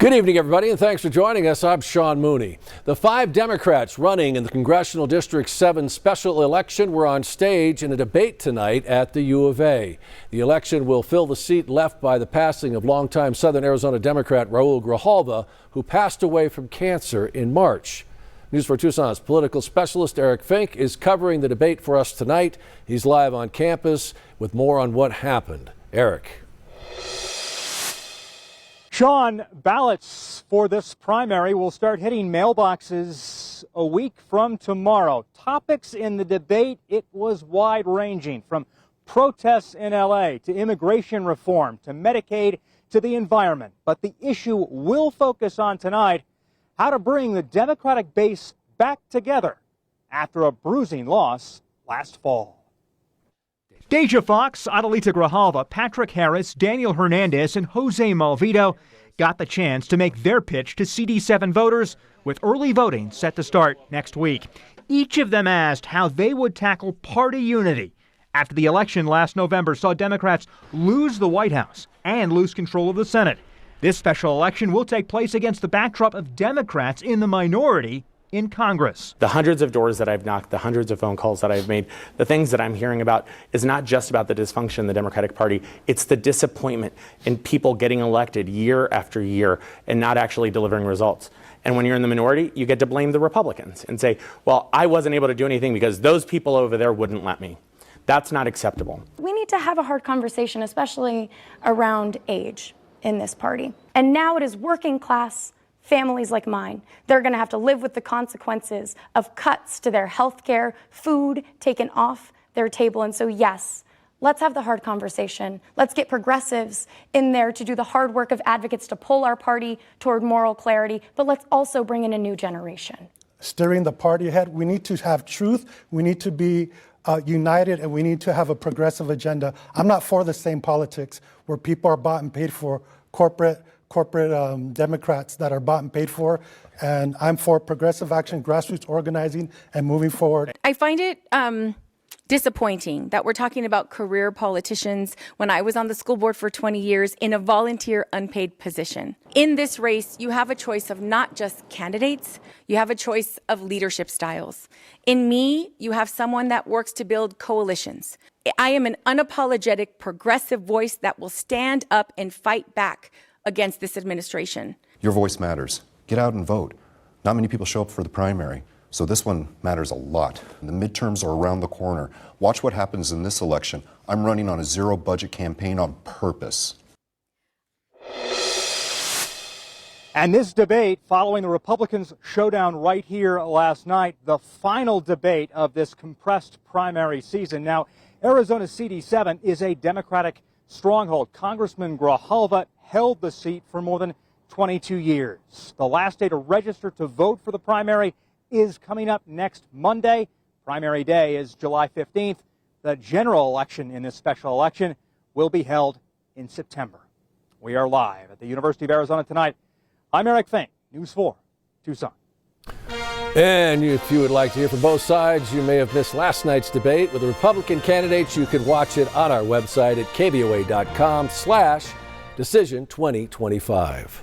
Good evening, everybody, and thanks for joining us. I'm Sean Mooney. The 5 Democrats running in the Congressional District 7 special election were on stage in a debate tonight at the U of A. The election will fill the seat left by the passing of longtime Southern Arizona Democrat Raul Grijalva, who passed away from cancer in March. News 4 Tucson's political specialist Eric Fink is covering the debate for us tonight. He's live on campus with more on what happened. Eric. Sean, ballots for this primary will start hitting mailboxes a week from tomorrow. Topics in the debate, it was wide-ranging, from protests in L.A. to immigration reform to Medicaid to the environment. But the issue we'll focus on tonight, how to bring the Democratic base back together after a bruising loss last fall. Deja Fox, Adelita Grijalva, Patrick Harris, Daniel Hernandez, and Jose Malvito got the chance to make their pitch to CD-7 voters, with early voting set to start next week. Each of them asked how they would tackle party unity after the election last November saw Democrats lose the White House and lose control of the Senate. This special election will take place against the backdrop of Democrats in the minority in Congress. The hundreds of doors that I've knocked, the hundreds of phone calls that I've made, the things that I'm hearing about is not just about the dysfunction in the Democratic Party. It's the disappointment in people getting elected year after year and not actually delivering results. And when you're in the minority, you get to blame the Republicans and say, well, I wasn't able to do anything because those people over there wouldn't let me. That's not acceptable. We need to have a hard conversation, especially around age in this party. And now it is working class families like mine. They're going to have to live with the consequences of cuts to their health care, food taken off their table. And so, yes, let's have the hard conversation. Let's get progressives in there to do the hard work of advocates to pull our party toward moral clarity. But let's also bring in a new generation. Steering the party ahead, we need to have truth. We need to be united, and we need to have a progressive agenda. I'm not for the same politics where people are bought and paid for, corporate Democrats that are bought and paid for, and I'm for progressive action, grassroots organizing, and moving forward. I find it disappointing that we're talking about career politicians when I was on the school board for 20 years in a volunteer unpaid position. In this race, you have a choice of not just candidates, you have a choice of leadership styles. In me, you have someone that works to build coalitions. I am an unapologetic progressive voice that will stand up and fight back against this administration. Your voice matters. Get out and vote. Not many people show up for the primary, so this one matters a lot. The midterms are around the corner. Watch what happens in this election. I'm running on a zero-budget campaign on purpose. And this debate, following the Republicans' showdown right here last night, the final debate of this compressed primary season. Now, Arizona's CD-7 is a Democratic stronghold. Congressman Grijalva held the seat for more than 22 years. The last day to register to vote for the primary is coming up next Monday. Primary day is July 15th. The general election in this special election will be held in September. We are live at the University of Arizona tonight. I'm Eric Fink, News 4, Tucson. And if you would like to hear from both sides, you may have missed last night's debate with the Republican candidates. You can watch it on our website at KVOA.com/Decision 2025.